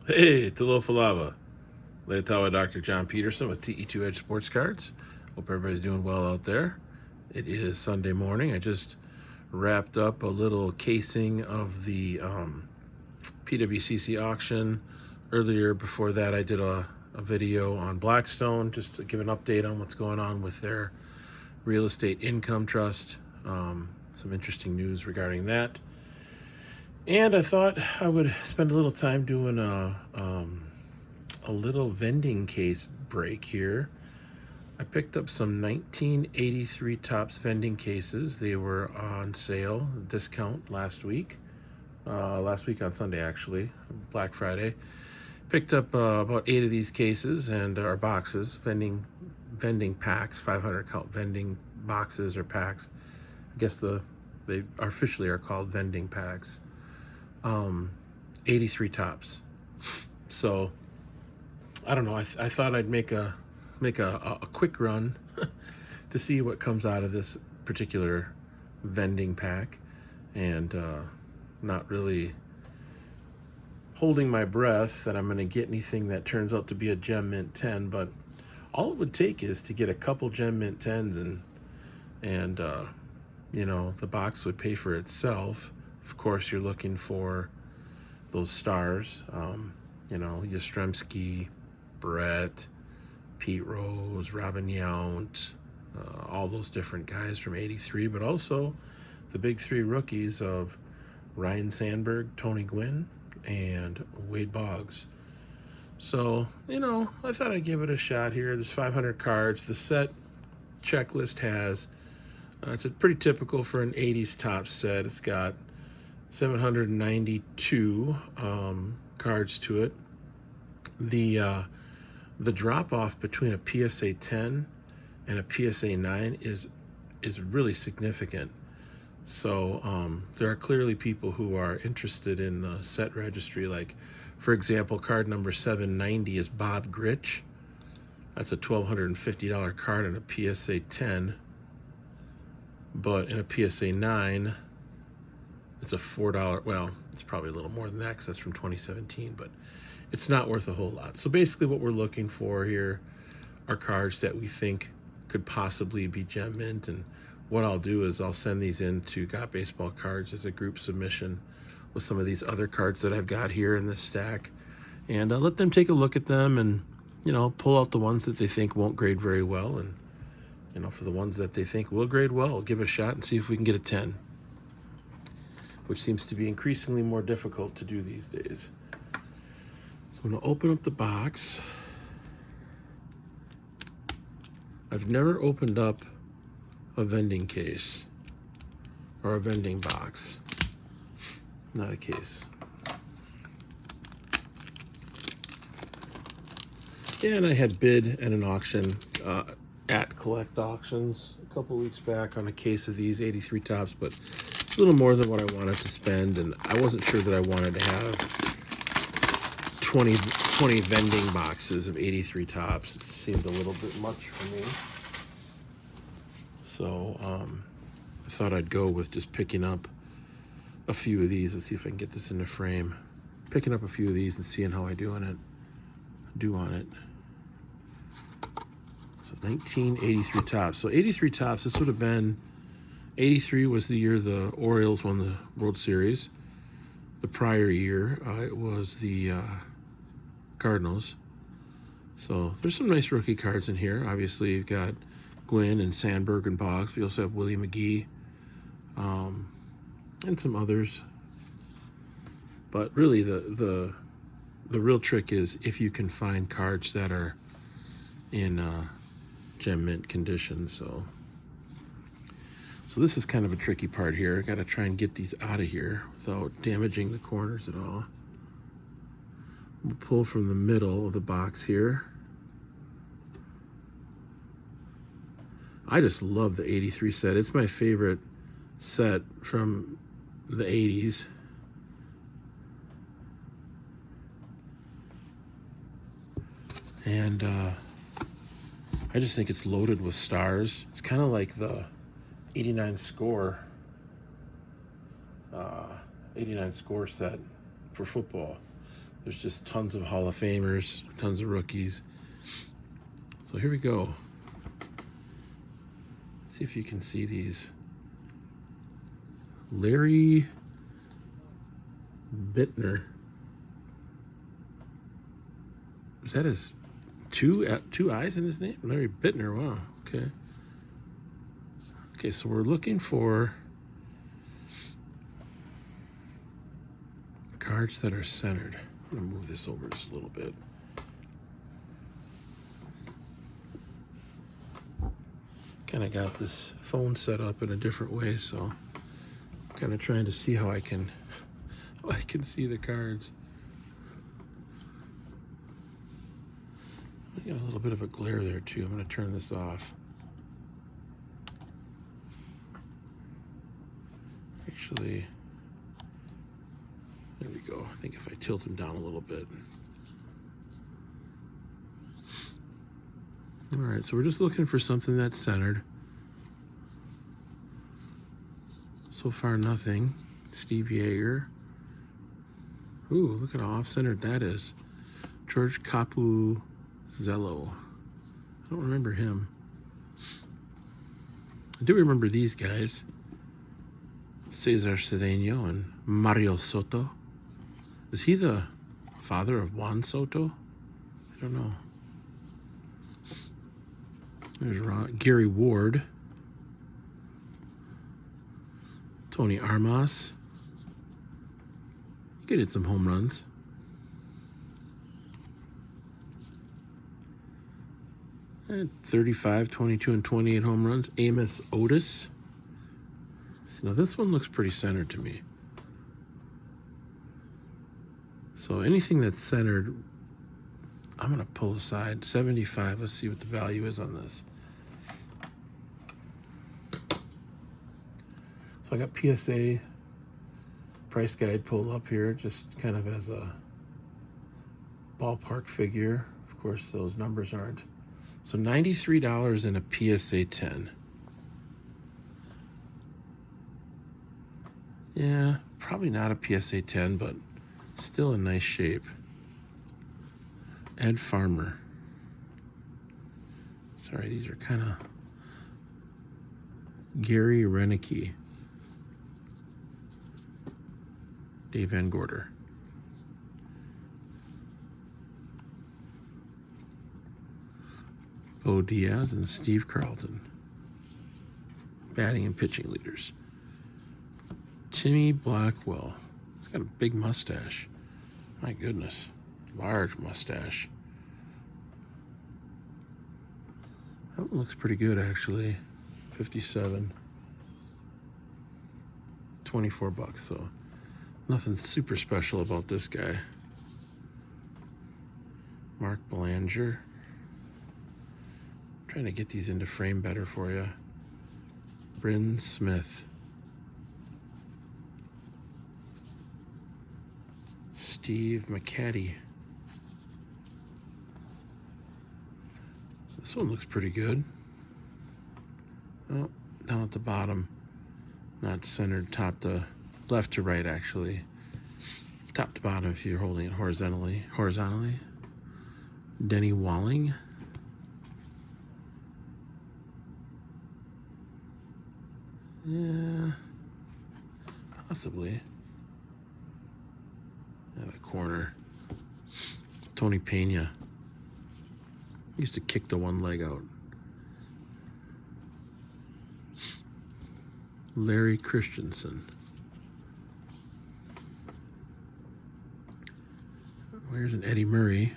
Hey, Talofa Leatawa Dr. John Peterson with TE2 Edge Sports Cards. Hope everybody's doing well out there. It is Sunday morning. I just wrapped up a little casing of the PWCC auction. Earlier, before that, I did a video on Blackstone just to give an update on what's going on with their real estate income trust. Some interesting news regarding that. And I thought I would spend a little time doing a little vending case break here. I picked up some 1983 Topps vending cases. They were on sale, discount last week on Sunday actually, Black Friday. Picked up about 8 of these cases and our boxes, vending packs, 500 count vending boxes or packs. I guess they officially are called vending packs. 83 Topps. So I don't know. I thought I'd make a quick run to see what comes out of this particular vending pack, and not really holding my breath that I'm going to get anything that turns out to be a Gem Mint 10. But all it would take is to get a couple Gem Mint 10s, and you know, the box would pay for itself. Of course, you're looking for those stars. You know, Yastrzemski, Brett, Pete Rose, Robin Yount, all those different guys from '83, but also the big three rookies of Ryne Sandberg, Tony Gwynn, and Wade Boggs. So, you know, I thought I'd give it a shot here. There's 500 cards. The set checklist has, it's pretty typical for an 80s Topps set. It's got 792 cards to it. The drop off between a PSA 10 and a PSA 9 is really significant. So there are clearly people who are interested in the set registry. Like, for example, card number 790 is Bob Gritch. That's a $1,250 card in a PSA 10, but in a PSA 9 it's a $4. Well, it's probably a little more than that because that's from 2017, but it's not worth a whole lot. So basically what we're looking for here are cards that we think could possibly be Gem Mint, and what I'll do is I'll send these in to Got Baseball Cards as a group submission with some of these other cards that I've got here in this stack, and let them take a look at them and, you know, pull out the ones that they think won't grade very well, and, you know, for the ones that they think will grade well, give it a shot and see if we can get a 10, which seems to be increasingly more difficult to do these days. So I'm going to open up the box. I've never opened up a vending case or a vending box. Not a case. Yeah, and I had bid at an auction at Collect Auctions a couple weeks back on a case of these 83 Topps, but a little more than what I wanted to spend, and I wasn't sure that I wanted to have 20 vending boxes of 83 Topps. It seemed a little bit much for me. So I thought I'd go with just picking up a few of these. Let's see if I can get this in the frame. Picking up a few of these and seeing how I do on it. So 1983 Topps. So 83 Topps, this would have been, 83 was the year the Orioles won the World Series. The prior year, it was the Cardinals. So there's some nice rookie cards in here. Obviously, you've got Gwynn and Sandberg and Boggs. We also have Willie McGee, and some others. But really, the real trick is if you can find cards that are in Gem Mint condition. So this is kind of a tricky part here. I got to try and get these out of here without damaging the corners at all. We'll pull from the middle of the box here. I just love the 83 set. It's my favorite set from the 80s. And I just think it's loaded with stars. It's kind of like the 89 score set for football. There's just tons of Hall of Famers, tons of rookies. So here we go. See if you can see these. Larry Bittner. Is that his two eyes in his name? Larry Bittner, wow, okay. Okay, so we're looking for cards that are centered. I'm gonna move this over just a little bit. Kind of got this phone set up in a different way, so I'm kind of trying to see how I can see the cards. I got a little bit of a glare there too. I'm going to turn this off. Actually, there we go. I think if I tilt him down a little bit. All right, so we're just looking for something that's centered. So far, nothing. Steve Yeager. Ooh, look at how off-centered that is. George Capuzzello. I don't remember him. I do remember these guys. Cesar Cedeno and Mario Soto. Is he the father of Juan Soto? I don't know. There's Gary Ward. Tony Armas. He could hit some home runs. And 35, 22, and 28 home runs. Amos Otis. So now this one looks pretty centered to me. So anything that's centered, I'm going to pull aside. 75. Let's see what the value is on this. So I got PSA price guide pulled up here, just kind of as a ballpark figure. Of course, those numbers aren't. So $93 in a PSA 10. Yeah, probably not a PSA 10, but still in nice shape. Ed Farmer. Sorry, these are kind of Gary Renicky. Dave Van Gorder. Bo Diaz and Steve Carlton. Batting and pitching leaders. Timmy Blackwell. He's got a big mustache. My goodness. Large mustache. That one looks pretty good, actually. 57. 24 bucks, so nothing super special about this guy. Mark Belanger. Trying to get these into frame better for you. Bryn Smith. Steve McCaddy. This one looks pretty good. Oh, down at the bottom. Not centered top to left to right, actually. Top to bottom if you're holding it horizontally. Denny Walling. Yeah, possibly. Yeah, the corner. Tony Pena. Used to kick the one leg out. Larry Christensen. Here's an Eddie Murray.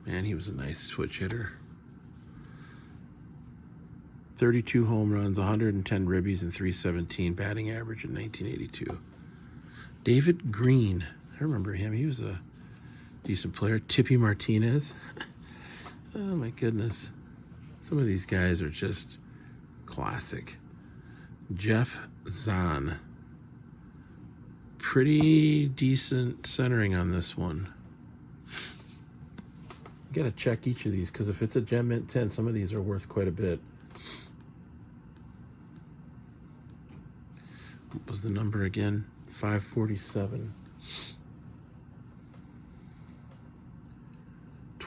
Man, he was a nice switch hitter. 32 home runs, 110 ribbies, and 317 batting average in 1982. David Green. I remember him. He was a decent player. Tippy Martinez. Oh, my goodness. Some of these guys are just classic. Jeff Zahn. Pretty decent centering on this one. You got to check each of these, because if it's a Gem Mint 10, some of these are worth quite a bit. What was the number again? 547.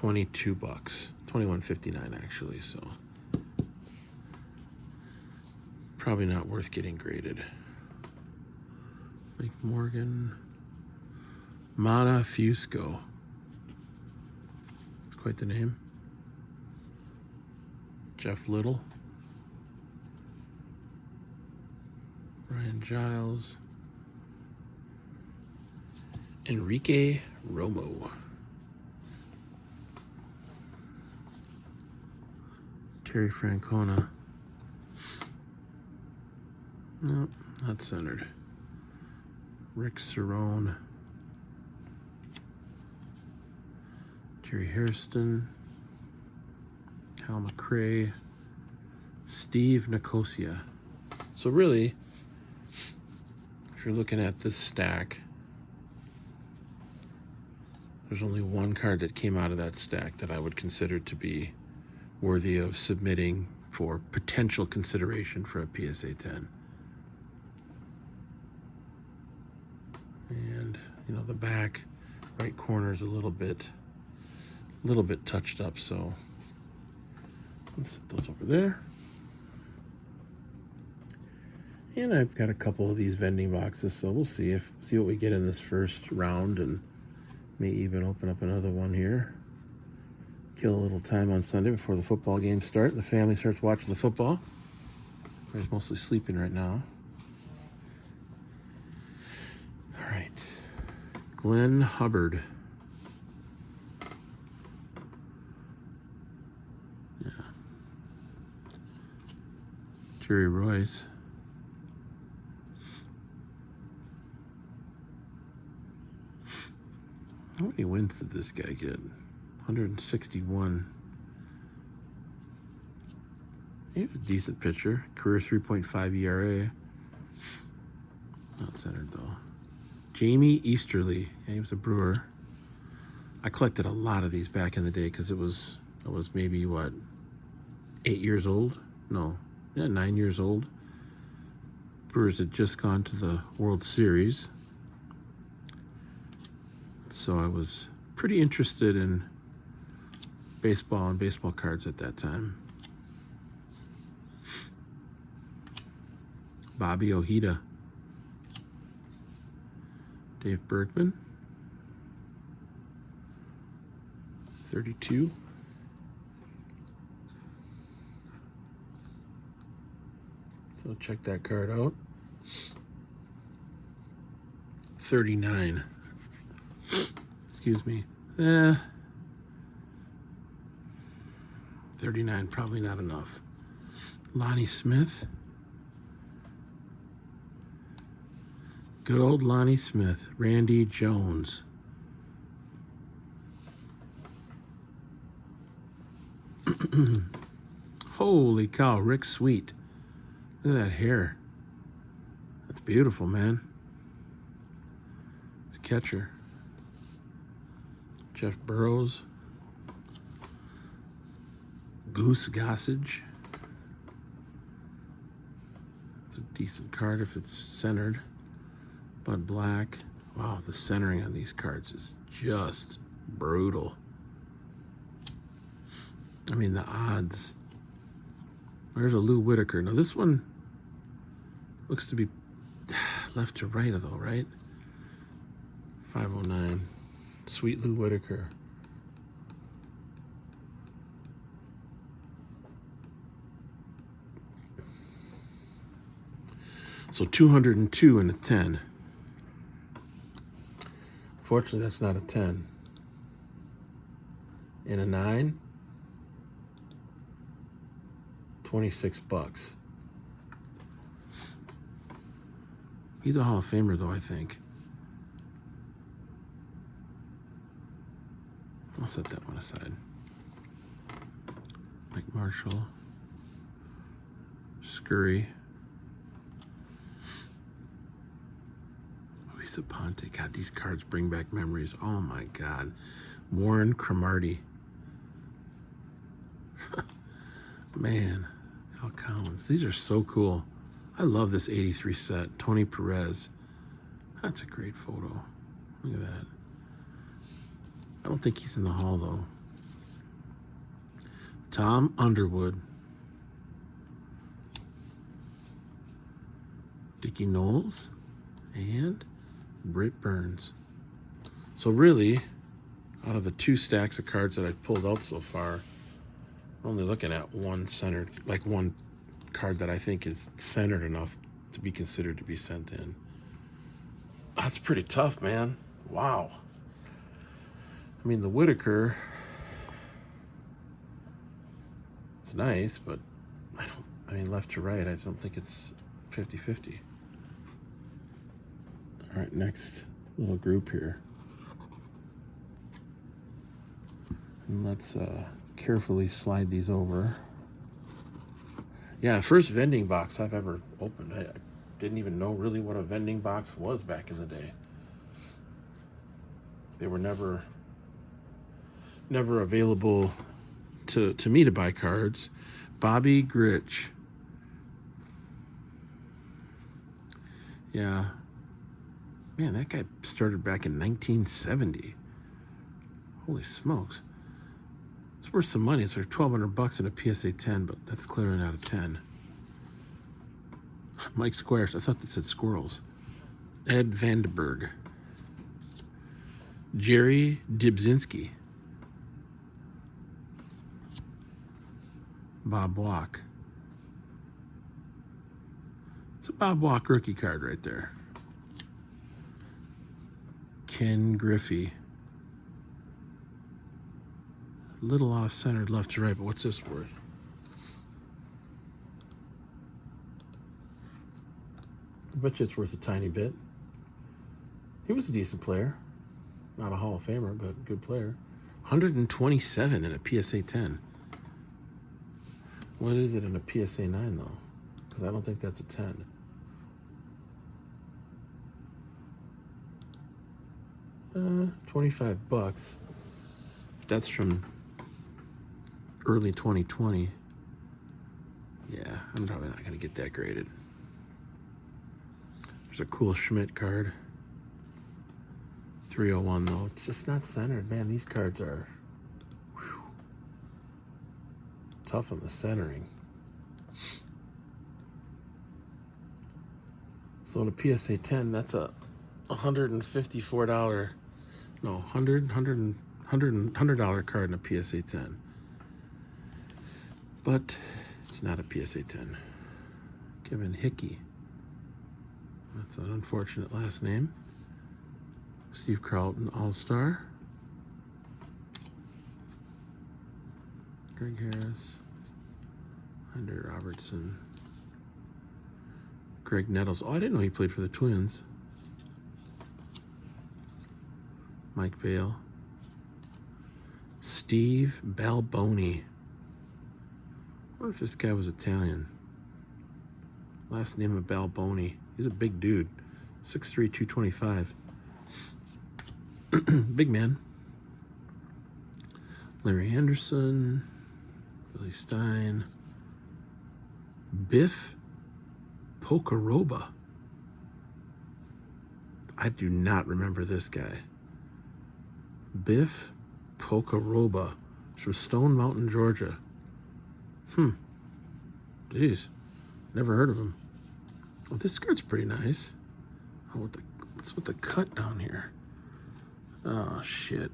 $22, $21.59 actually, so probably not worth getting graded. Mike Morgan, Mana Fusco. It's quite the name. Jeff Little, Ryan Giles, Enrique Romo, Terry Francona. Nope, not centered. Rick Cerrone, Jerry Hairston, Hal McRae, Steve Nicosia. So really, if you're looking at this stack, there's only one card that came out of that stack that I would consider to be worthy of submitting for potential consideration for a PSA 10. And you know, the back right corner is a little bit touched up, so let's set those over there. And I've got a couple of these vending boxes, so we'll see what we get in this first round, and may even open up another one here. Kill a little time on Sunday before the football games start and the family starts watching the football. Everybody's mostly sleeping right now. All right, Glenn Hubbard. Yeah. Jerry Royce. How many wins did this guy get? 161. He's a decent pitcher. Career 3.5 ERA. Not centered though. Jamie Easterly. Yeah, he was a Brewer. I collected a lot of these back in the day because I was maybe what, 8 years old? No, yeah, 9 years old. Brewers had just gone to the World Series. So I was pretty interested in baseball and baseball cards at that time. Bobby Ojeda. Dave Bergman. 32. So check that card out. 39. Excuse me. 39, probably not enough. Lonnie Smith. Good old Lonnie Smith. Randy Jones. Holy cow, Rick Sweet. Look at that hair. That's beautiful, man. It's a catcher. Jeff Burrows. Goose Gossage. It's a decent card if it's centered. Bud Black. Wow, the centering on these cards is just brutal. I mean, the odds. There's a Lou Whitaker. Now this one looks to be left to right though, right? 509. Sweet Lou Whitaker. So 202 in a 10. Fortunately, that's not a 10. In a 9, $26. He's a Hall of Famer, though, I think. I'll set that one aside. Mike Marshall. Scurry. Luis Aponte. God, these cards bring back memories. Oh, my God. Warren Cromartie. Man. Al Collins. These are so cool. I love this 83 set. Tony Perez. That's a great photo. Look at that. I don't think he's in the hall, though. Tom Underwood. Dickie Knowles. And Britt Burns. So really, out of the 2 stacks of cards that I've pulled out so far, I'm only looking at one centered, like one card that I think is centered enough to be considered to be sent in. That's pretty tough, man. Wow. I mean, the Whitaker, it's nice, but I mean, left to right, I don't think it's 50-50. All right, next little group here. And let's carefully slide these over. Yeah, first vending box I've ever opened. I didn't even know really what a vending box was back in the day. They were never available to me to buy cards. Bobby Grich. Yeah. Man, that guy started back in 1970. Holy smokes. It's worth some money. It's like $1,200 in a PSA 10, but that's clearing out of 10. Mike Squires. I thought that said squirrels. Ed Vandenberg. Jerry Dibzinski. Bob Walk. It's a Bob Walk rookie card right there. Ken Griffey. Little off-centered left to right, but what's this worth? I bet you it's worth a tiny bit. He was a decent player. Not a Hall of Famer, but a good player. 127 in a PSA 10. What is it in a PSA 9, though? Because I don't think that's a 10. $25. That's from early 2020. Yeah, I'm probably not going to get that graded. There's a cool Schmidt card. 301 though. It's just not centered. Man, these cards are tough on the centering. So in a PSA 10, that's a $154, no, $100 card in a PSA 10. But it's not a PSA 10. Kevin Hickey. That's an unfortunate last name. Steve Carlton, All-Star. Greg Harris. Andre Robertson. Greg Nettles. Oh, I didn't know he played for the Twins. Mike Vail. Steve Balboni. I wonder if this guy was Italian. Last name of Balboni. He's a big dude. 6'3", 225. Big man. Larry Anderson. Billy Stein. Biff Pocoroba. I do not remember this guy. Biff Pocoroba. From Stone Mountain, Georgia. Jeez. Never heard of him. Oh, this skirt's pretty nice. Oh, what's with the cut down here? Oh, shit.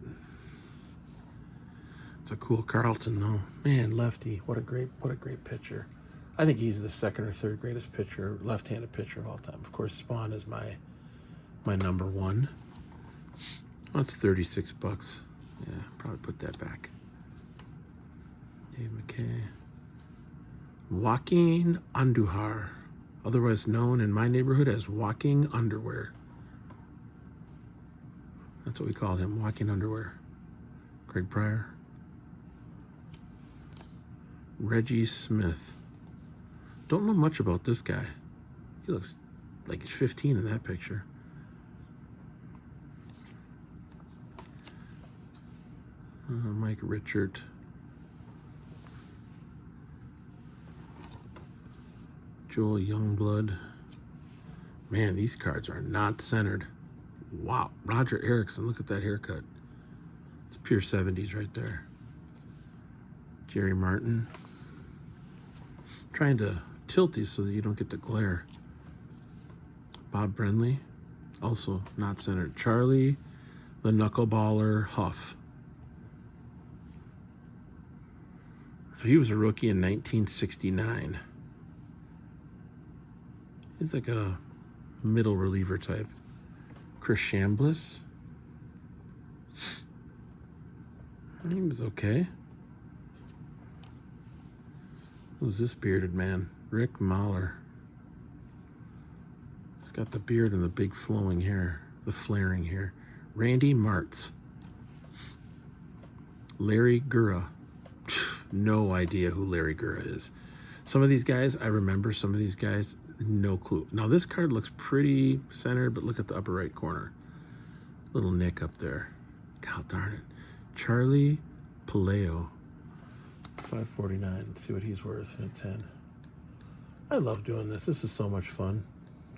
It's a cool Carlton, though. Man, lefty. What a great pitcher. I think he's the second or third greatest pitcher, left-handed pitcher of all time. Of course, Spawn is my number one. That's $36. Yeah, probably put that back. Dave McKay. Joaquin Andujar, otherwise known in my neighborhood as Walking Underwear. That's what we call him, Walking Underwear. Craig Pryor. Reggie Smith. Don't know much about this guy. He looks like he's 15 in that picture. Mike Richard. Joel Youngblood. Man, these cards are not centered. Wow. Roger Erickson, look at that haircut. It's pure 70s right there. Jerry Martin. Trying to tilt these so that you don't get the glare. Bob Brenly, also not centered. Charlie, the Knuckleballer Huff. So he was a rookie in 1969. He's like a middle reliever type. Chris Chambliss. He was okay. Who's this bearded man? Rick Mahler. He's got the beard and the big flowing hair, the flaring hair. Randy Martz. Larry Gura. No idea who Larry Gura is. Some of these guys, I remember. Some of these guys, no clue. Now, this card looks pretty centered, but look at the upper right corner. Little nick up there. God darn it. Charlie Paleo. $5.49. Let's see what he's worth in a 10. I love doing this. This is so much fun.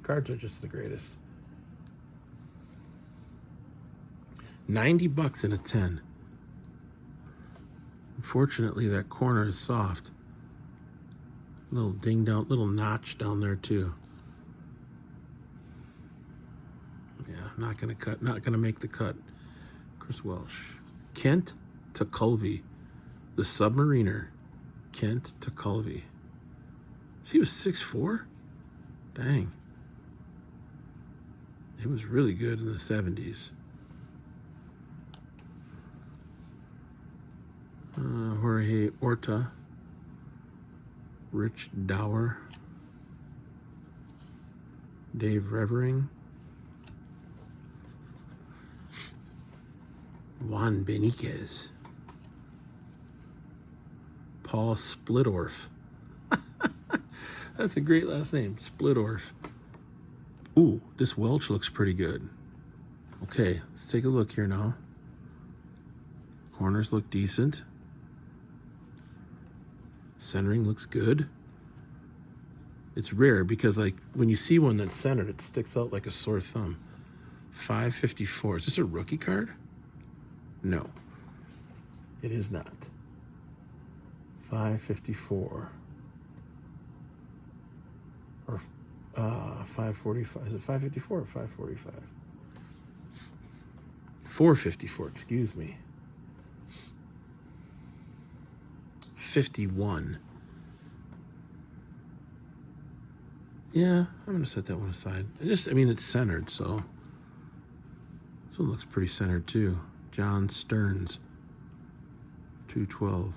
Cards are just the greatest. $90 in a 10. Unfortunately, that corner is soft. Little ding down, little notch down there too. Yeah, not gonna cut, not gonna make the cut. Chris Welsh. Kent Tekulve, the Submariner. Kent Tekulve. He was 6'4"? Dang. He was really good in the 70s. Jorge Orta. Rich Dower. Dave Revering. Juan Beniquez. Paul Splittorff. That's a great last name, Splittorff. Ooh, this Welch looks pretty good. Okay, let's take a look here now. Corners look decent. Centering looks good. It's rare because, like, when you see one that's centered, it sticks out like a sore thumb. $5.54. Is this a rookie card? No, it is not. $5.54 or $5.45. Is it $5.54 or $5.45? $4.54. Excuse me. 51. Yeah, I'm gonna set that one aside. I mean, it's centered, so this one looks pretty centered too. John Stearns, 212.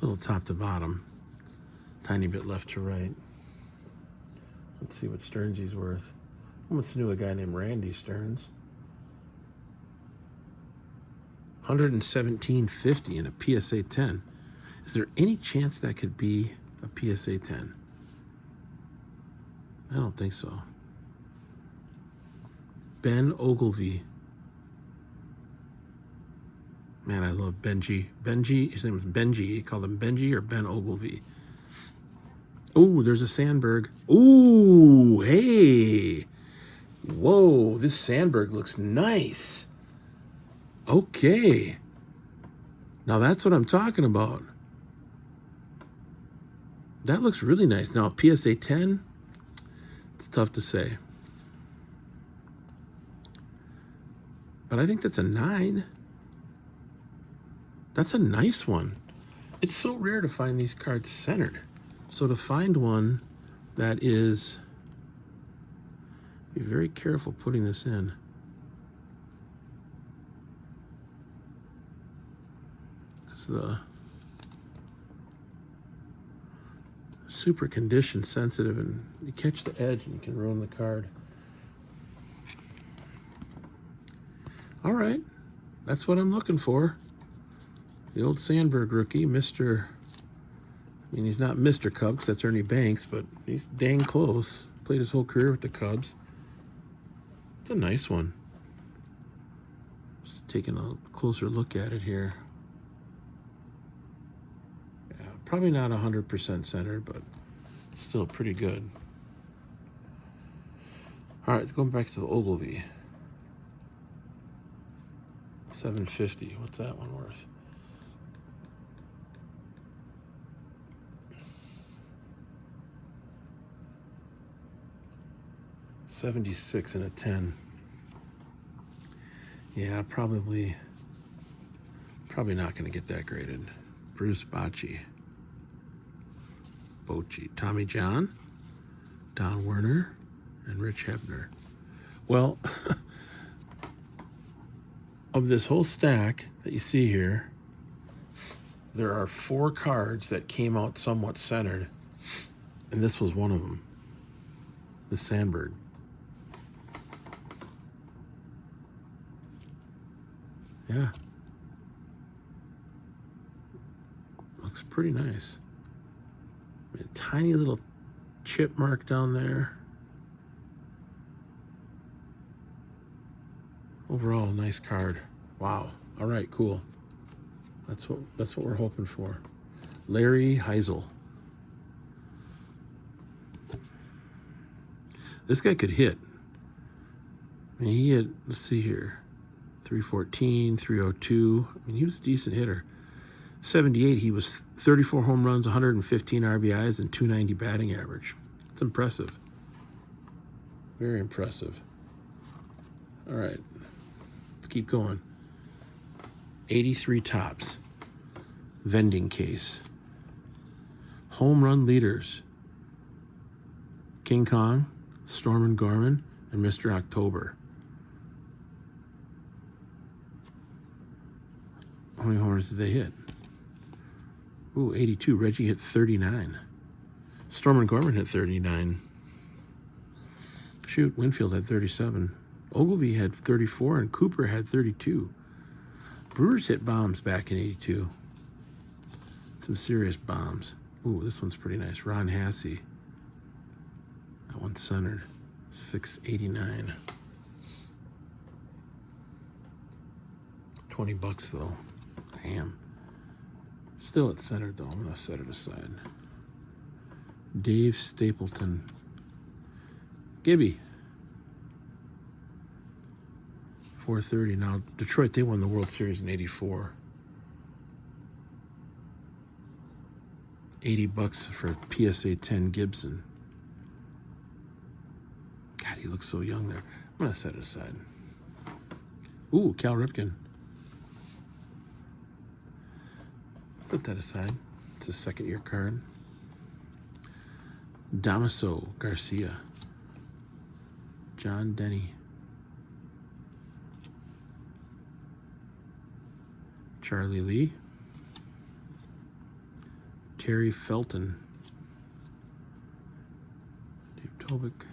Little top to bottom, tiny bit left to right. Let's see what Stearns' worth. I once knew a guy named Randy Stearns. $117.50 in a PSA 10. Is there any chance that could be a PSA 10? I don't think so. Ben Ogilvy. Man, I love Benji. Benji, his name was Benji. He called him Benji or Ben Ogilvy. Oh, there's a Sandberg. Ooh, hey. Whoa, this Sandberg looks nice. Okay. Now that's what I'm talking about. That looks really nice. Now, PSA 10, it's tough to say. But I think that's a 9. That's a nice one. It's so rare to find these cards centered. So to find one that is, be very careful putting this in. Because the super condition sensitive, and you catch the edge and you can ruin the card. All right, that's what I'm looking for. The old Sandberg rookie, Mr. I mean, he's not Mr. Cubs, that's Ernie Banks, but he's dang close. Played his whole career with the Cubs. It's a nice one. Just taking a closer look at it here. Yeah, probably not 100% centered, but still pretty good. All right, going back to the Ogilvy. $7.50. What's that one worth? 76 and a 10. Yeah, probably not going to get that graded. Bruce Bochy. Tommy John, Don Werner, and Rich Hebner. Well, of this whole stack that you see here, there are 4 cards that came out somewhat centered, and this was one of them, the Sandberg. Yeah. Looks pretty nice. A tiny little chip mark down there. Overall, nice card. Wow. All right, cool. That's what we're hoping for. Larry Heisel. This guy could hit. I mean, he had, let's see here, 314, 302. I mean, he was a decent hitter. 78, he was 34 home runs, 115 RBIs, and 290 batting average. It's impressive. Very impressive. All right, let's keep going. 83 Topps Vending Case. Home run leaders. King Kong, Stormin' Gorman, and Mr. October. How many homers did they hit? Ooh, 82. Reggie hit 39. Stormin' Gorman hit 39. Shoot, Winfield had 37. Ogilvy had 34, and Cooper had 32. Brewers hit bombs back in 82. Some serious bombs. Ooh, this one's pretty nice. Ron Hassey. That one's centered. 689. $20 though. Damn. Still it's centered though. I'm gonna set it aside. Dave Stapleton. Gibby. 430. Now Detroit, they won the World Series in 84. $80 for PSA 10 Gibson. God, he looks so young there. I'm gonna set it aside. Ooh, Cal Ripken. Set that aside. It's a second-year card. Damaso Garcia. John Denny. Charlie Lee. Terry Felton. Dave Tobik.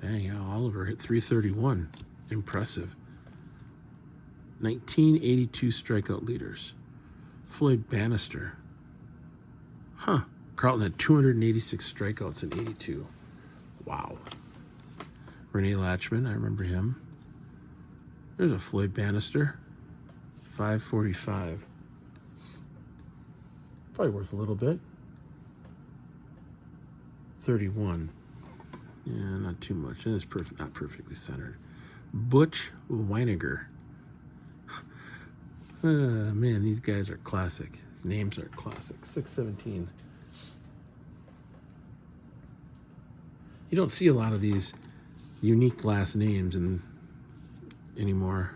Dang, Al Oliver hit 331. Impressive. 1982 strikeout leaders. Floyd Bannister. Huh. Carlton had 286 strikeouts in 82. Wow. Renee Latchman, I remember him. There's a Floyd Bannister. 545. Probably worth a little bit. 31. Yeah, not too much. And it's not perfectly centered. Butch Weiniger. Man, these guys are classic. His names are classic. 617. You don't see a lot of these unique last names anymore.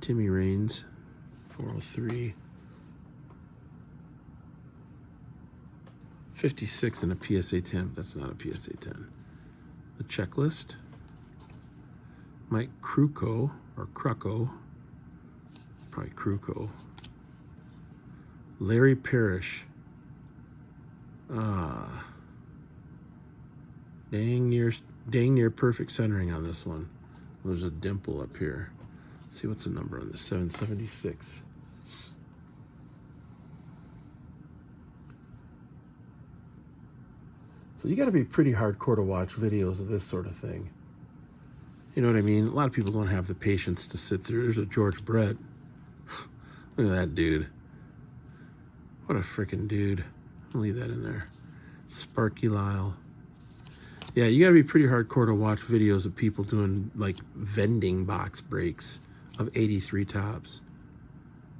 Timmy Raines, 403. 56 in a PSA 10. That's not a PSA 10. The checklist. Mike Krukow, or Krukow. Probably Krukow. Larry Parrish. Dang near perfect centering on this one. There's a dimple up here. Let's see what's the number on this. 776. So you got to be pretty hardcore to watch videos of this sort of thing. You know what I mean? A lot of people don't have the patience to sit through. There's a George Brett. Look at that dude. What a freaking dude. I'll leave that in there. Sparky Lyle. Yeah, you got to be pretty hardcore to watch videos of people doing like vending box breaks of 83 Topps.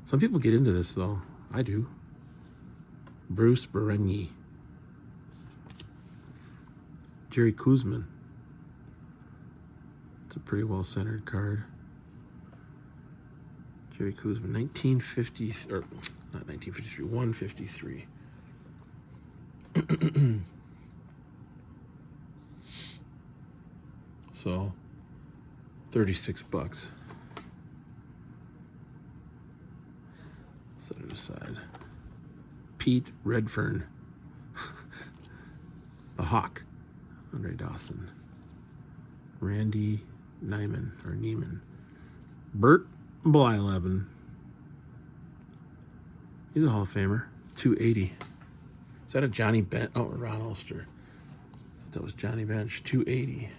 Some people get into this though. I do. Bruce Berigny. Jerry Kuzman. It's a pretty well-centered card. Jerry Kuzman, 1950, or not 1953, 153. So, $36. Set it aside. Pete Redfern. The Hawk. Andre Dawson. Randy Neiman. Bert Blyleven. He's a Hall of Famer. 280. Is that a Johnny Bench? Oh, Ron Ulster. I thought that was Johnny Bench. 280.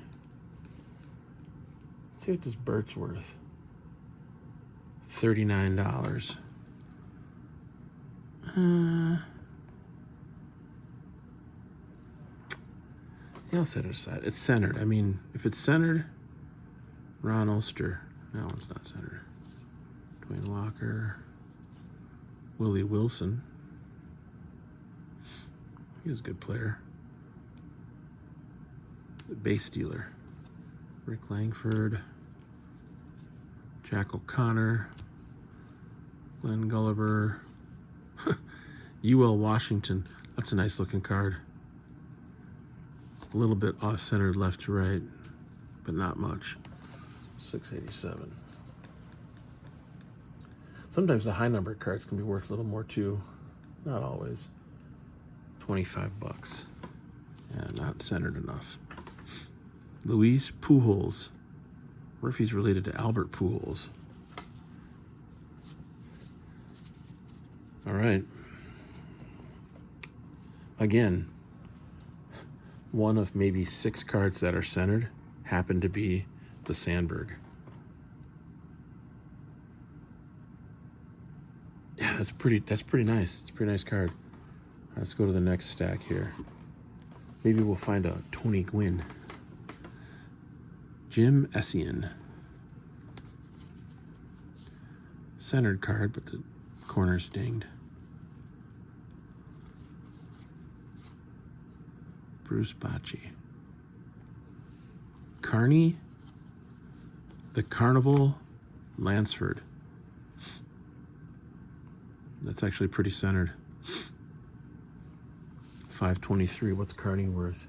Let's see what this Bert's worth. $39. Yeah, I'll set it aside. It's centered. I mean, if it's centered, Ron Ulster. That one's not centered. Dwayne Walker. Willie Wilson. He was a good player. The base stealer. Rick Langford. Jack O'Connor. Glenn Gulliver. UL Washington. That's a nice looking card. A little bit off-centered left to right, but not much. 687. Sometimes the high numbered cards can be worth a little more too. Not always. $25. Yeah, not centered enough. Luis Pujols. I wonder if he's related to Albert Pujols. All right. Again, one of maybe 6 cards that are centered happen to be the Sandberg. Yeah, that's pretty nice. It's a pretty nice card. Let's go to the next stack here. Maybe we'll find a Tony Gwynn. Jim Essien. Centered card, but the corner's dinged. Bruce Bochy. Carney, the Carnival Lansford. That's actually pretty centered. 523. What's Carney worth?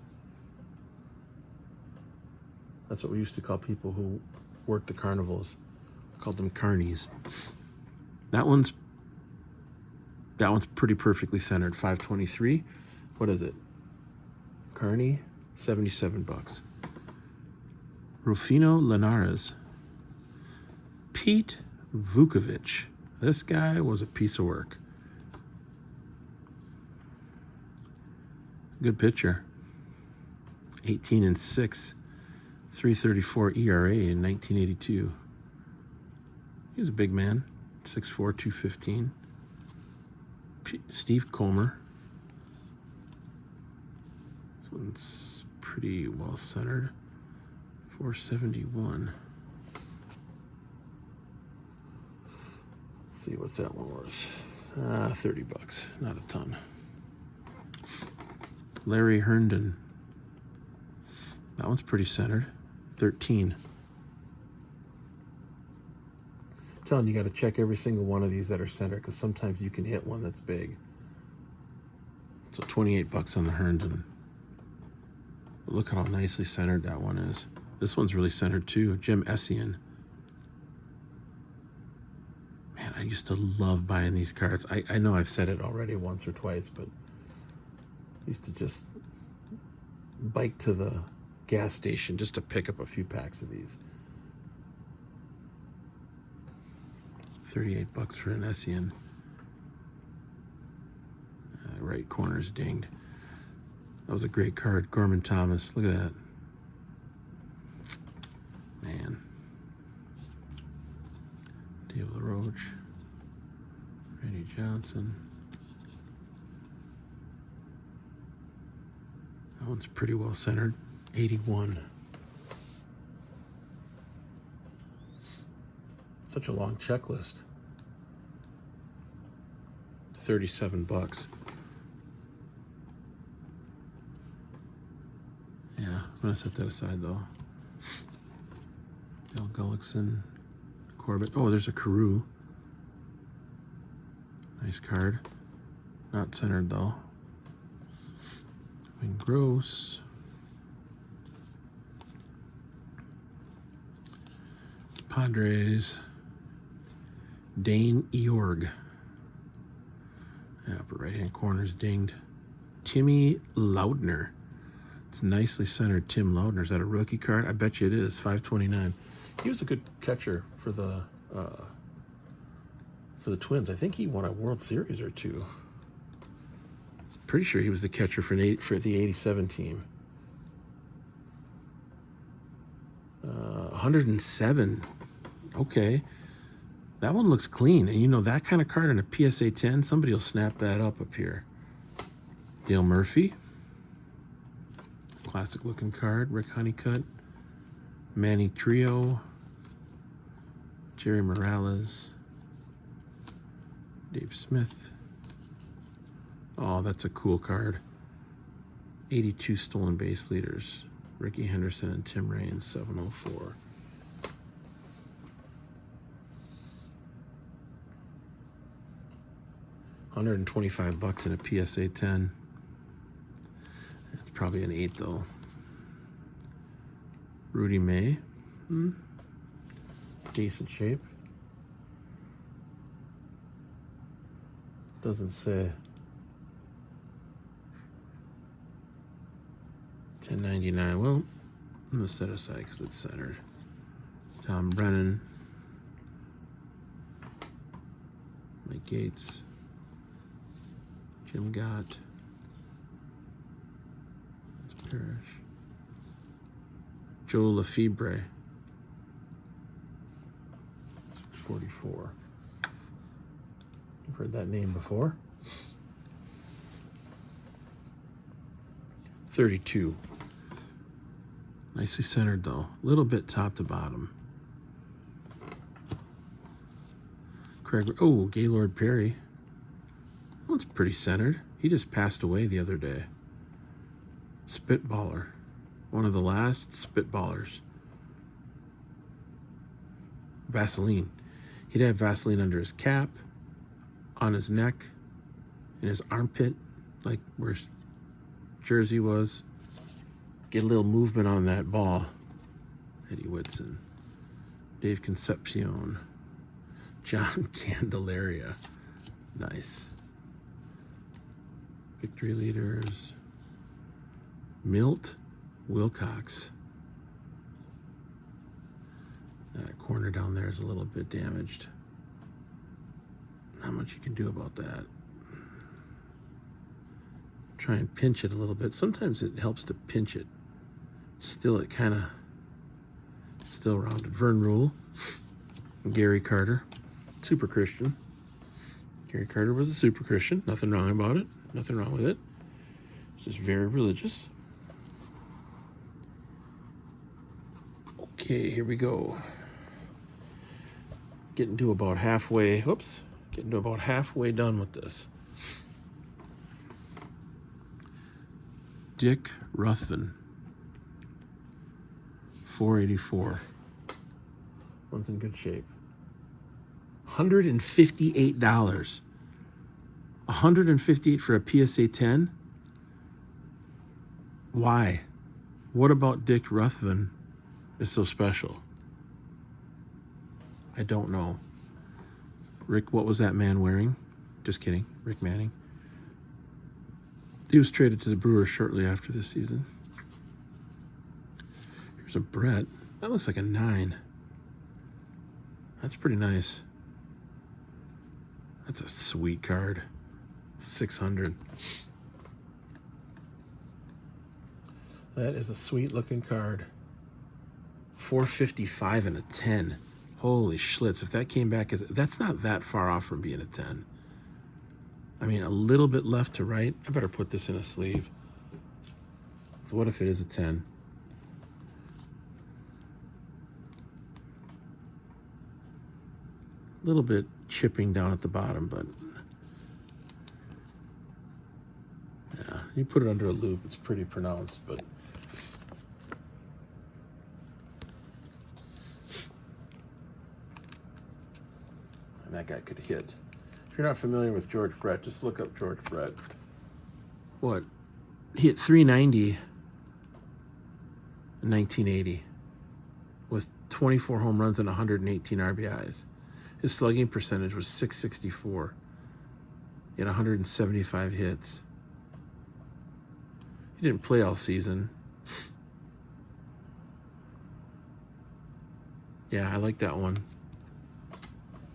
That's what we used to call people who worked the carnivals. We called them carnies. That one's pretty perfectly centered. 523. What is it? Carney, $77. Rufino Linares. Pete Vukovich. This guy was a piece of work. Good pitcher. 18-6, 3.34 ERA in 1982. He was a big man. 6'4", 215. Steve Comer. This one's pretty well centered. 471. Let's see, what's that one worth? $30. Not a ton. Larry Herndon. That one's pretty centered. 13. I'm telling you, got to check every single one of these that are centered, because sometimes you can hit one that's big. So $28 on the Herndon. But look how nicely centered that one is. This one's really centered too. Jim Essien. Man, I used to love buying these cards. I know I've said it already once or twice, but I used to just bike to the gas station just to pick up a few packs of these. $38 for an Essien. Right corner's dinged. That was a great card. Gorman Thomas. Look at that. Man. Dave LaRoche. Randy Johnson. That one's pretty well centered. 81. Such a long checklist. $37. Yeah. I'm going to set that aside, though. Del Gullickson, Corbett. Oh, there's a Carew. Nice card. Not centered, though. Wayne Gross. Padres. Dane Eorg. Yeah, upper right-hand corner's dinged. Timmy Loudner. It's nicely centered. Tim Loudner. Is that a rookie card? I bet you it is. 529. He was a good catcher for the Twins. I think he won a World Series or two. Pretty sure he was the catcher for the 87 team. 107. Okay. That one looks clean. And you know, that kind of card in a PSA 10, somebody will snap that up here. Dale Murphy. Classic looking card. Rick Honeycutt. Manny Trio. Jerry Morales. Dave Smith. Oh, that's a cool card. 82 stolen base leaders. Ricky Henderson and Tim Raines, 704. $125 in a PSA 10. That's probably an 8 though. Rudy May. Decent shape. Doesn't say. 1099. Well, I'm gonna set aside because it's centered. Tom Brennan. Mike Gates. Jim Gott. Parrish. Joe Lefebvre. 44. I've heard that name before. 32. Nicely centered though. A little bit top to bottom. Craig. Oh, Gaylord Perry. That one's pretty centered. He just passed away the other day. Spitballer. One of the last spitballers. Vaseline. He'd have Vaseline under his cap, on his neck, in his armpit, like where his jersey was. Get a little movement on that ball. Eddie Whitson. Dave Concepcion. John Candelaria. Nice. Victory leaders. Milt Wilcox. That corner down there is a little bit damaged. Not much you can do about that. Try and pinch it a little bit. Sometimes it helps to pinch it. Still, it kind of still rounded. Vern Rule. Gary Carter. Super Christian. Gary Carter was a super Christian. Nothing wrong about it. Nothing wrong with it. It's just very religious. Okay, here we go. Getting to about halfway. Whoops. Getting to about halfway done with this. Dick Ruthven. 484. One's in good shape. $158. $158 for a PSA 10? Why? What about Dick Ruthven is so special? I don't know. Rick, what was that man wearing? Just kidding. Rick Manning. He was traded to the Brewers shortly after this season. Here's a Brett. That looks like a 9. That's pretty nice. That's a sweet card. 600. That is a sweet looking card. 455 and a 10. Holy schlitz. If that came back as, that's not that far off from being a 10. I mean, a little bit left to right. I better put this in a sleeve. So what if it is a 10? A little bit chipping down at the bottom, but yeah, you put it under a loop, it's pretty pronounced, but that guy could hit. If you're not familiar with George Brett, just look up George Brett. What? He hit 390 in 1980 with 24 home runs and 118 RBIs. His slugging percentage was .664. He had 175 hits. He didn't play all season. Yeah, I like that one.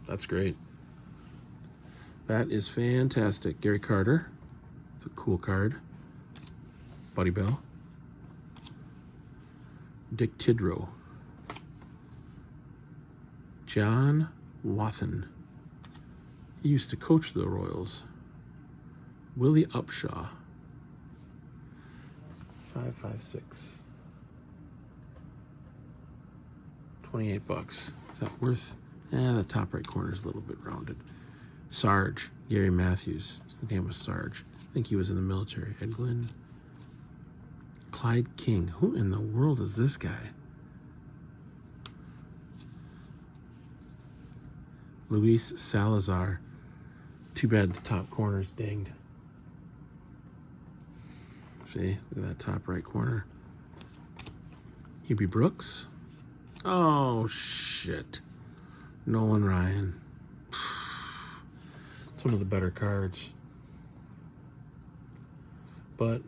That's great. That is fantastic. Gary Carter. It's a cool card. Buddy Bell. Dick Tidrow. John Wathen. He used to coach the Royals. Willie Upshaw. 556. $28. Is that worth? The top right corner is a little bit rounded. Sarge. Gary Matthews. His name was Sarge. I think he was in the military. Ed Glynn. Clyde King. Who in the world is this guy? Luis Salazar. Too bad the top corner's dinged. See, look at that top right corner. Hubie Brooks. Oh, shit. Nolan Ryan. It's one of the better cards. But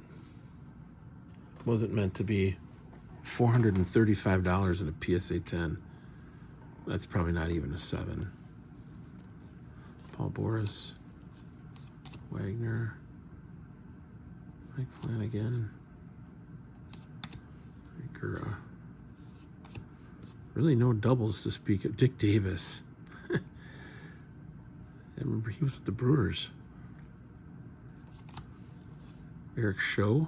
wasn't meant to be. $435 in a PSA 10. That's probably not even a 7. Paul Boris. Wagner. Mike Flanagan. Gura. Really no doubles to speak of. Dick Davis. I remember he was with the Brewers. Eric Show.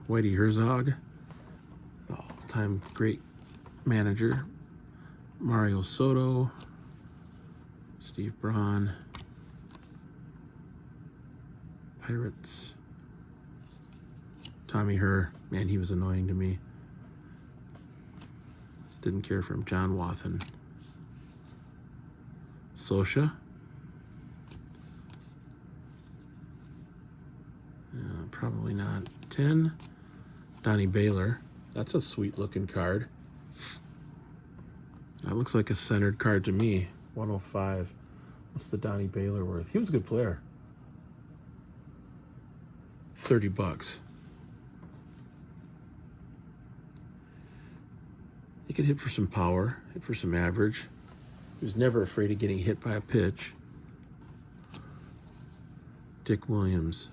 Whitey Herzog. All-time great manager. Mario Soto. Steve Braun. Pirates. Tommy Herr. Man, he was annoying to me. Didn't care for him. John Wathen. Sosha. Probably not. 10. Donnie Baylor. That's a sweet looking card. That looks like a centered card to me. 105. What's the Donnie Baylor worth? He was a good player. $30. He could hit for some power, hit for some average. He was never afraid of getting hit by a pitch. Dick Williams.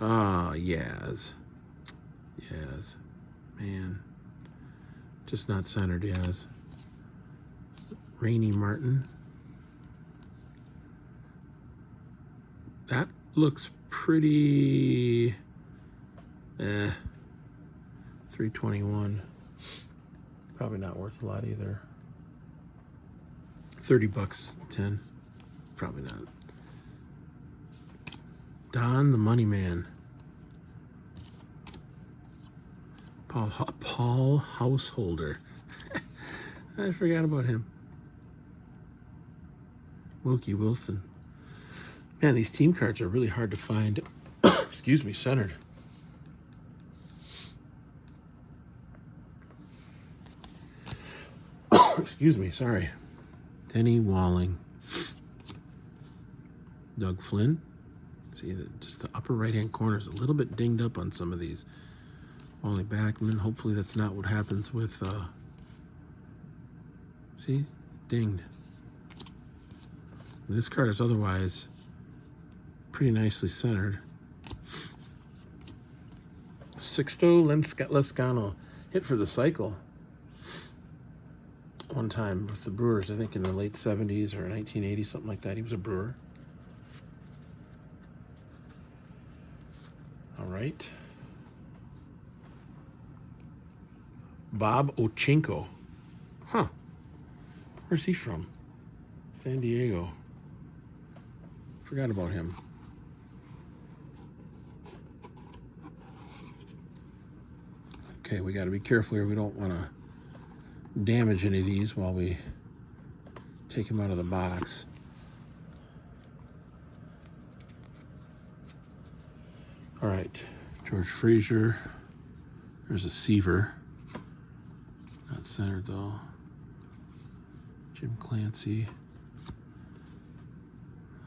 Yaz. Man. Just not centered, Yaz. Rainey Martin. That looks pretty... 321. Probably not worth a lot either. $30, 10. Probably not. Don the Money Man. Paul Householder. I forgot about him. Mookie Wilson. Man, these team cards are really hard to find. Excuse me, centered. Excuse me, sorry. Denny Walling. Doug Flynn. See, just the upper right-hand corner is a little bit dinged up on some of these. Wally Backman. Hopefully that's not what happens with... see? Dinged. This card is otherwise pretty nicely centered. Sixto Lezcano hit for the cycle one time with the Brewers, I think in the late 70s or 1980, something like that. He was a Brewer. All right. Bob Ochinko. Huh. Where's he from? San Diego. Forgot about him. Okay, we got to be careful here. We don't want to damage any of these while we take them out of the box. All right, George Frazier. There's a Seaver. Not centered though. Jim Clancy.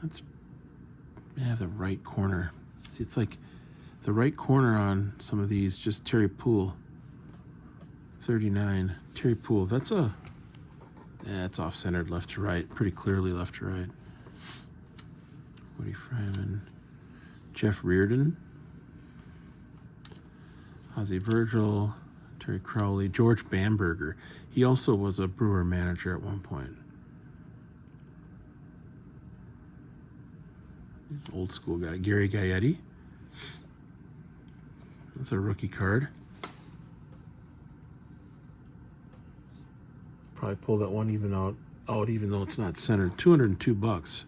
That's, yeah, the right corner. See, it's like the right corner on some of these, just Terry Poole. 39. Terry Poole. That's a, yeah, it's off-centered left to right. Pretty clearly left to right. Woody Fryman. Jeff Reardon. Ozzie Virgil. Terry Crowley. George Bamberger. He also was a Brewer manager at one point. Old school guy. Gary Gaetti. That's a rookie card. Probably pull that one even out even though it's not centered. $202.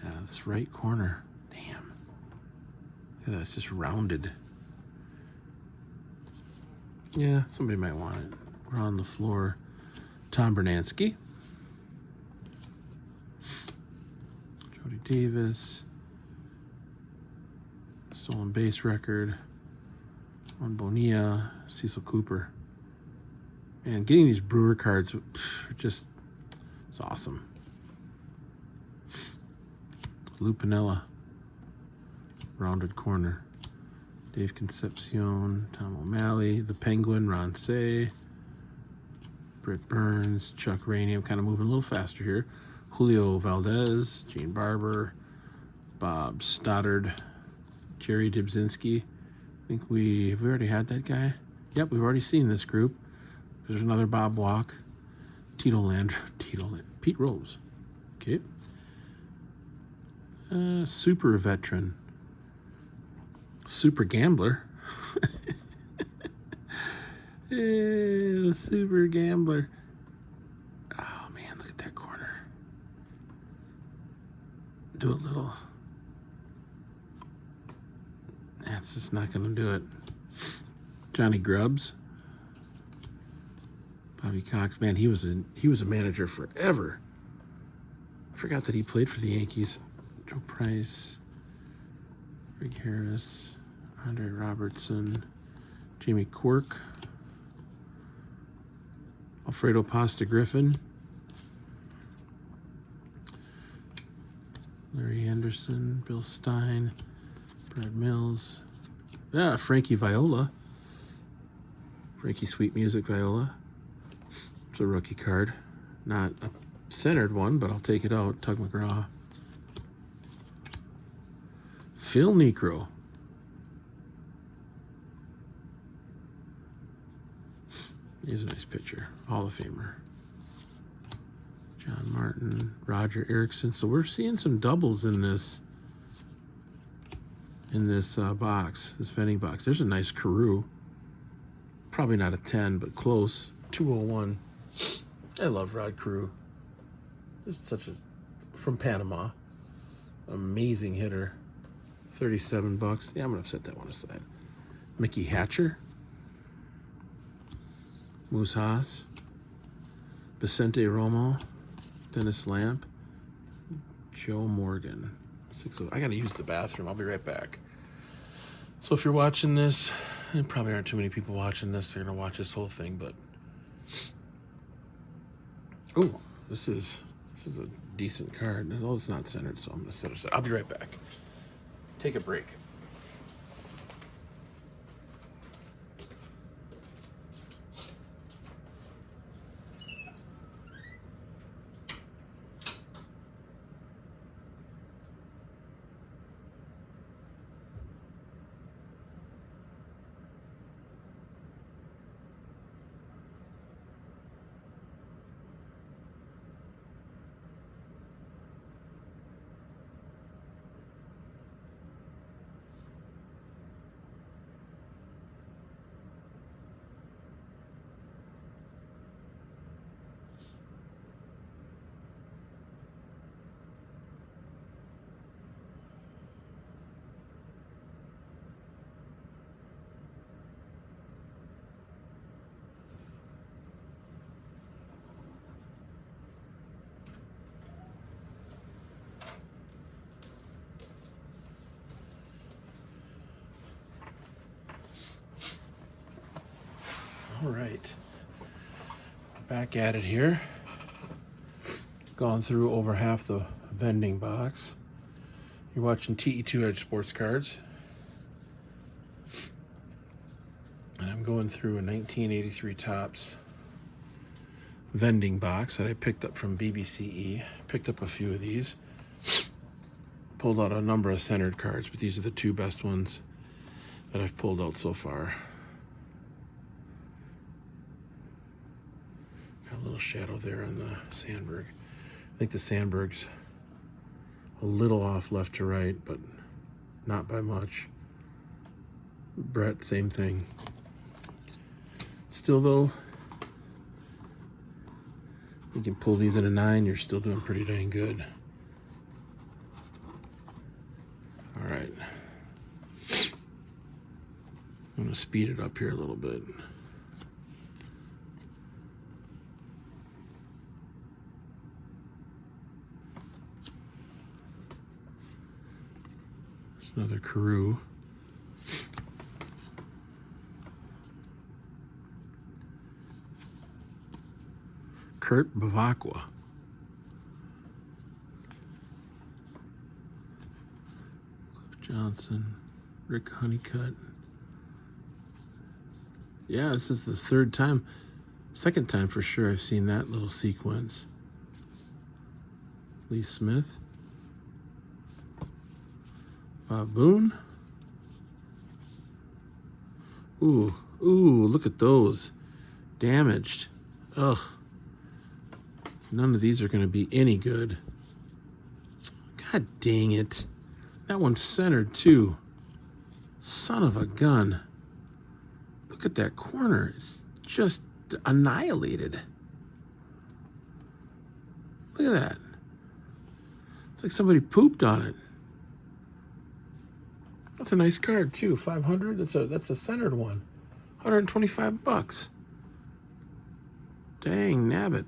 Yeah, that's right corner. Damn. Look at that, it's just rounded. Yeah, somebody might want it. We're on the floor. Tom Bernansky. Jody Davis. Stolen base record. Juan Bonilla. Cecil Cooper. Man, getting these Brewer cards just, it's awesome. Lou Piniella. Rounded corner. Dave Concepcion, Tom O'Malley, the Penguin, Ron Say, Britt Burns, Chuck Rainey. I'm kind of moving a little faster here. Julio Valdez, Gene Barber, Bob Stoddard, Jerry Dybzinski. I think have we already had that guy? Yep, we've already seen this group. There's another Bob Walk, Pete Rose. Okay. Super veteran. Super gambler. Yeah, super gambler. Oh man, look at that corner. Do a little. That's just not gonna do it. Johnny Grubbs. Bobby Cox, man, he was a manager forever. I forgot that he played for the Yankees. Joe Price. Rick Harris, Andre Robertson, Jamie Quirk, Alfredo Pasta Griffin, Larry Anderson, Bill Stein, Brad Mills, Frankie Viola, Frankie Sweet Music Viola. It's a rookie card, not a centered one, but I'll take it out. Tug McGraw. Phil Niekro. He's a nice pitcher. Hall of Famer. John Martin. Roger Erickson. So we're seeing some doubles in this box, this vending box. There's a nice Carew. Probably not a 10, but close. 201. I love Rod Carew. This is such a, from Panama. Amazing hitter. $37. Yeah, I'm gonna set that one aside. Mickey Hatcher. Moose Haas. Vicente Romo. Dennis Lamp. Joe Morgan. 60. I gotta use the bathroom. I'll be right back. So if you're watching this, there probably aren't too many people watching this. They're gonna watch this whole thing, but oh, this is a decent card. Oh, it's not centered, so I'm gonna set it aside. I'll be right back. Take a break. All right. Back at it here. Gone through over half the vending box. You're watching TE2 Edge Sports Cards. And I'm going through a 1983 Topps vending box that I picked up from BBCE. Picked up a few of these. Pulled out a number of centered cards, but these are the two best ones that I've pulled out so far. Got a little shadow there on the Sandberg. I think the Sandberg's a little off left to right, but not by much. Brett, same thing. Still though, you can pull these in a 9, you're still doing pretty dang good. All right. I'm gonna speed it up here a little bit. There's another Carew. Kurt Bavacqua. Cliff Johnson. Rick Honeycutt. Yeah, this is the second time for sure I've seen that little sequence. Lee Smith. Bob Boone. Ooh, look at those. Damaged. Ugh. None of these are going to be any good. God dang it. That one's centered too. Son of a gun. Look at that corner. It's just annihilated. Look at that. It's like somebody pooped on it. That's a nice card too. 500. That's a centered one. 125 bucks. Dang nabbit.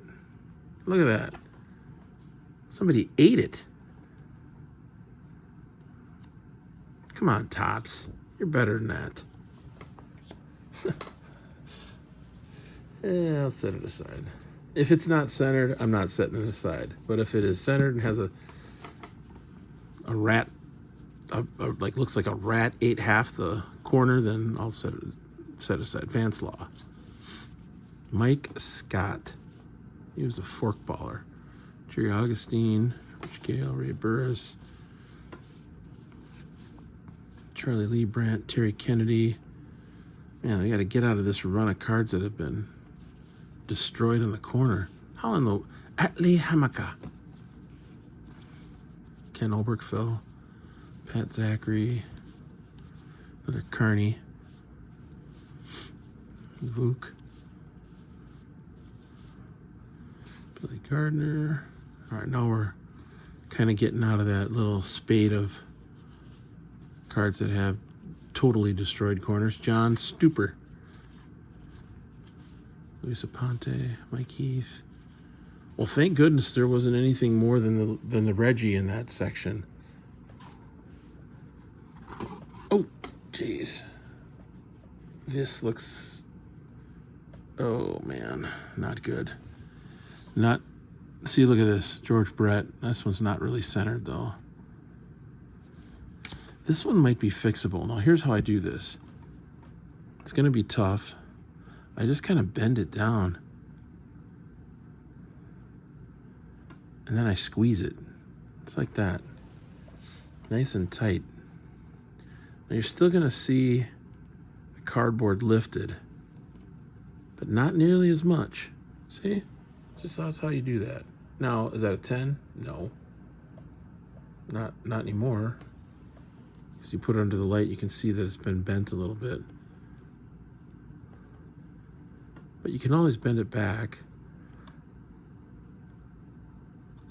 Look at that. Somebody ate it. Come on, Topps. You're better than that. Yeah, I'll set it aside. If it's not centered, I'm not setting it aside. But if it is centered and has a rat, like looks like a rat ate half the corner, then I'll set aside. Vance Law. Mike Scott. He was a fork baller. Jerry Augustine, Rich Gale, Ray Burris, Charlie Lee Brandt, Terry Kennedy. Man, they got to get out of this run of cards that have been destroyed in the corner. How in the Atlee Hamaka? Ken Obergfell, Pat Zachary, another Carney, Vuk, Billy Gardner. All right, now we're kind of getting out of that little spade of cards that have totally destroyed corners. John Stupper, Luis Aponte, Mike Heath. Well, thank goodness there wasn't anything more than the Reggie in that section. Oh, jeez. This looks, oh man, not good. See, look at this, George Brett. This one's not really centered though. This one might be fixable. Now here's how I do this. It's gonna be tough. I just kind of bend it down. And then I squeeze it. It's like that. Nice and tight. Now you're still gonna see the cardboard lifted, but not nearly as much. See? Just that's how you do that. Now, is that a 10? No. Not anymore. As you put it under the light, you can see that it's been bent a little bit. But you can always bend it back.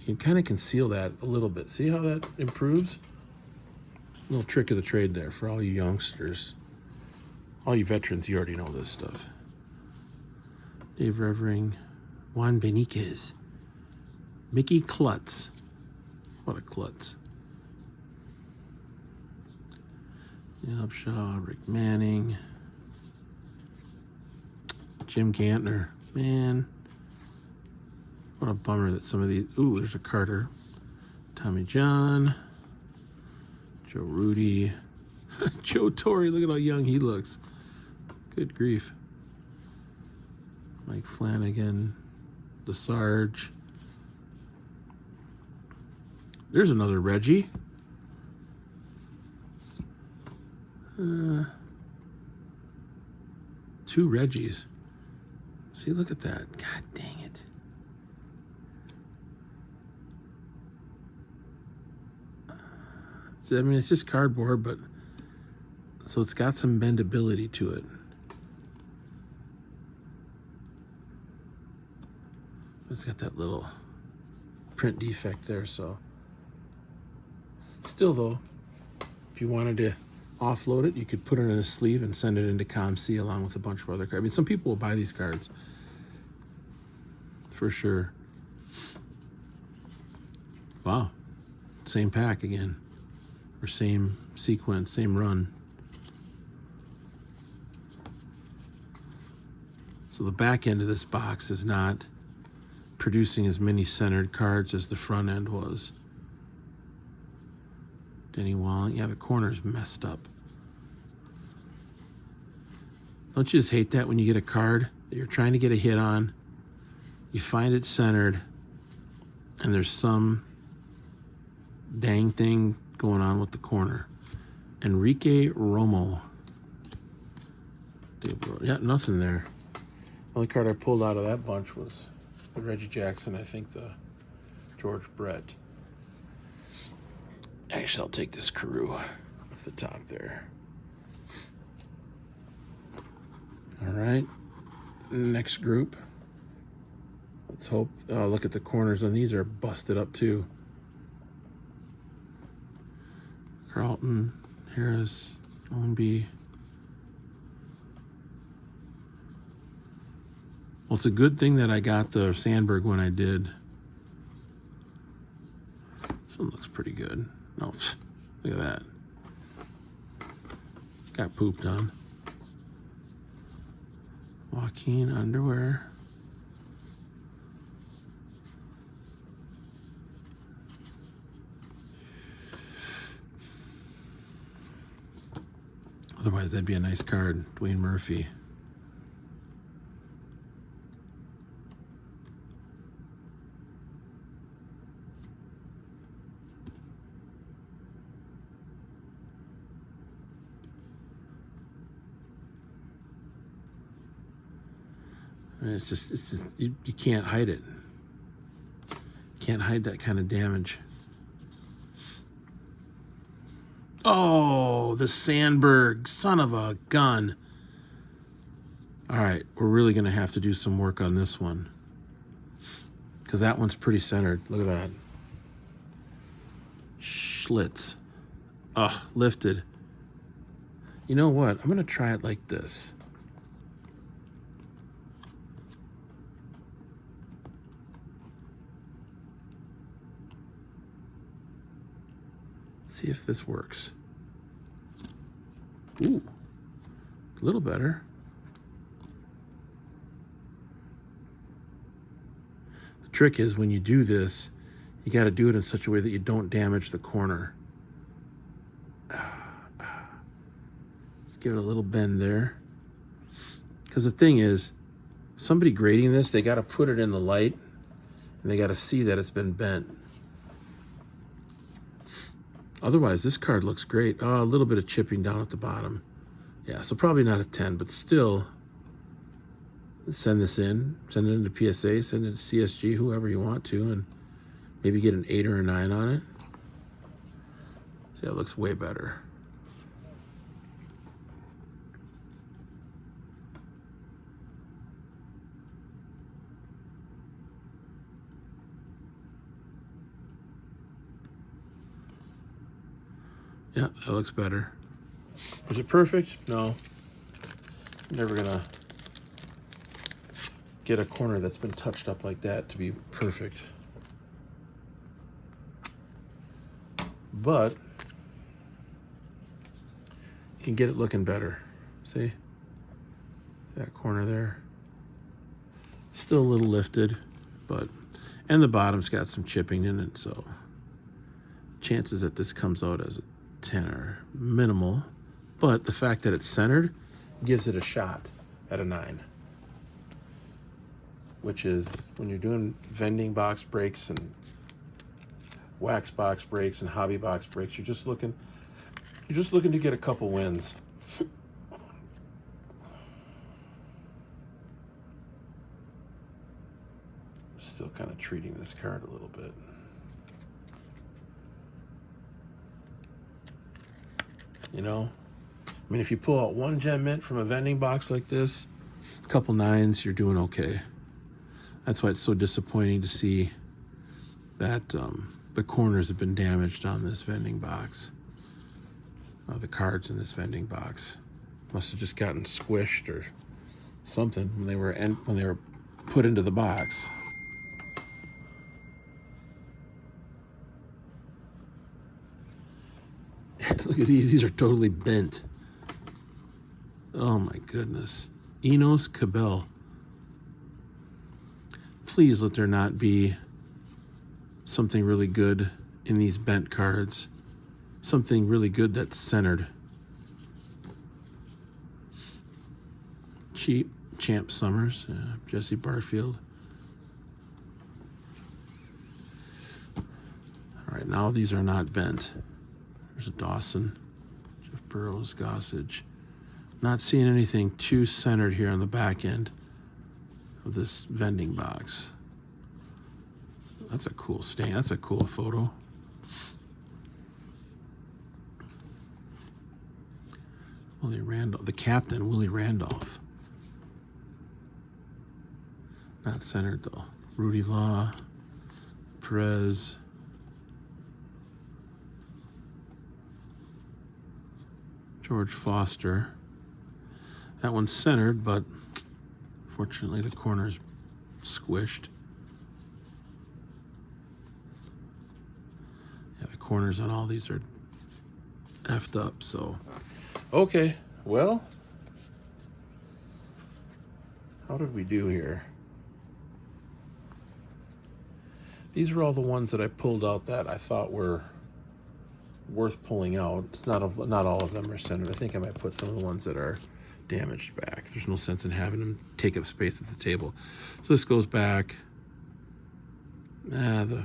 You can kind of conceal that a little bit. See how that improves? Little trick of the trade there for all you youngsters. All you veterans, you already know this stuff. Dave Revering, Juan Beniquez, Mickey Klutz. What a klutz. Upshaw, Rick Manning, Jim Gantner. Man, what a bummer that some of these... Ooh, there's a Carter. Tommy John. Joe Rudy. Joe Torre, look at how young he looks. Good grief. Mike Flanagan. The Sarge. There's another Reggie. Two Reggies. See, look at that. God dang it. I mean, it's just cardboard, but so it's got some bendability to it. It's got that little print defect there, so still though, if you wanted to offload it, you could put it in a sleeve and send it into ComC along with a bunch of other cards. I mean, some people will buy these cards for sure. Wow, same pack again, or same sequence, same run. So the back end of this box is not producing as many centered cards as the front end was. Denny Walling, yeah, the corner's messed up. Don't you just hate that when you get a card that you're trying to get a hit on, you find it centered, and there's some dang thing going on with the corner. Enrique Romo. Yeah, nothing there. The only card I pulled out of that bunch was the Reggie Jackson, I think the George Brett. Actually, I'll take this Carew off the top there. All right, next group. Let's hope, oh, look at the corners on these are busted up too. Carlton, Harris, Ownby. Well, it's a good thing that I got the Sandberg when I did. This one looks pretty good. Oh, look at that. Got pooped on. Joaquin underwear. Otherwise, that'd be a nice card. Dwayne Murphy. It's just you can't hide it. Can't hide that kind of damage. Oh, the Sandberg, son of a gun. All right, we're really going to have to do some work on this one, because that one's pretty centered. Look at that. Schlitz. Oh, lifted. You know what? I'm going to try it like this. See if this works. Ooh, a little better. The trick is when you do this, you got to do it in such a way that you don't damage the corner. Let's give it a little bend there. Because the thing is, somebody grading this, they got to put it in the light and they got to see that it's been bent. Otherwise, this card looks great. Oh, a little bit of chipping down at the bottom. Yeah, so probably not a 10, but still, send this in. Send it into PSA, send it to CSG, whoever you want to, and maybe get an 8 or a 9 on it. See, that looks way better. Yeah, that looks better. Is it perfect? No. I'm never gonna get a corner that's been touched up like that to be perfect. But you can get it looking better. See? That corner there. Still a little lifted, but, and the bottom's got some chipping in it, so chances that this comes out as a 10 are minimal, but the fact that it's centered gives it a shot at a 9, which is when you're doing vending box breaks and wax box breaks and hobby box breaks, you're just looking to get a couple wins. Still kind of treating this card a little bit. You know, I mean, if you pull out one gem mint from a vending box like this, a couple 9s, you're doing okay. That's why it's so disappointing to see that the corners have been damaged on this vending box. The cards in this vending box must have just gotten squished or something when they were put into the box. Look at these. These are totally bent. Oh my goodness. Enos Cabell. Please let there not be something really good in these bent cards. Something really good that's centered. Cheap. Champ Summers. Jesse Barfield. All right, now these are not bent. There's a Dawson, Jeff Burrows, Gossage. Not seeing anything too centered here on the back end of this vending box. So that's a cool stain. That's a cool photo. Willie Randolph, the captain, Willie Randolph. Not centered though. Rudy Law, Perez. George Foster. That one's centered, but fortunately the corner's squished. Yeah, the corners on all these are effed up, so. Okay, well, how did we do here? These were all the ones that I pulled out that I thought were worth pulling out. It's not all of them are centered. I think I might put some of the ones that are damaged back. There's no sense in having them take up space at the table. So this goes back. The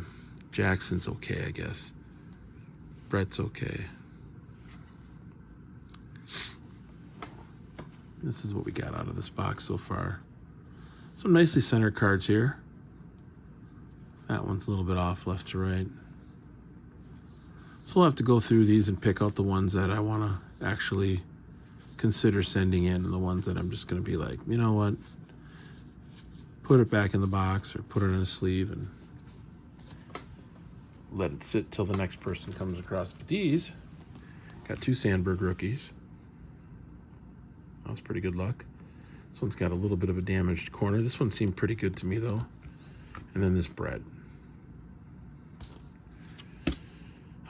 Jackson's okay, I guess. Brett's okay. This is what we got out of this box so far. Some nicely centered cards here. That one's a little bit off left to right. So we'll have to go through these and pick out the ones that I want to actually consider sending in, and the ones that I'm just going to be like, you know what, put it back in the box or put it in a sleeve and let it sit till the next person comes across. But these, got 2 Sandberg rookies. That was pretty good luck. This one's got a little bit of a damaged corner. This one seemed pretty good to me though. And then this Brett.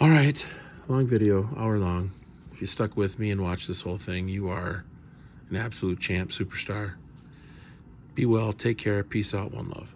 All right, long video, hour long. If you stuck with me and watched this whole thing, you are an absolute champ, superstar. Be well, take care, peace out, one love.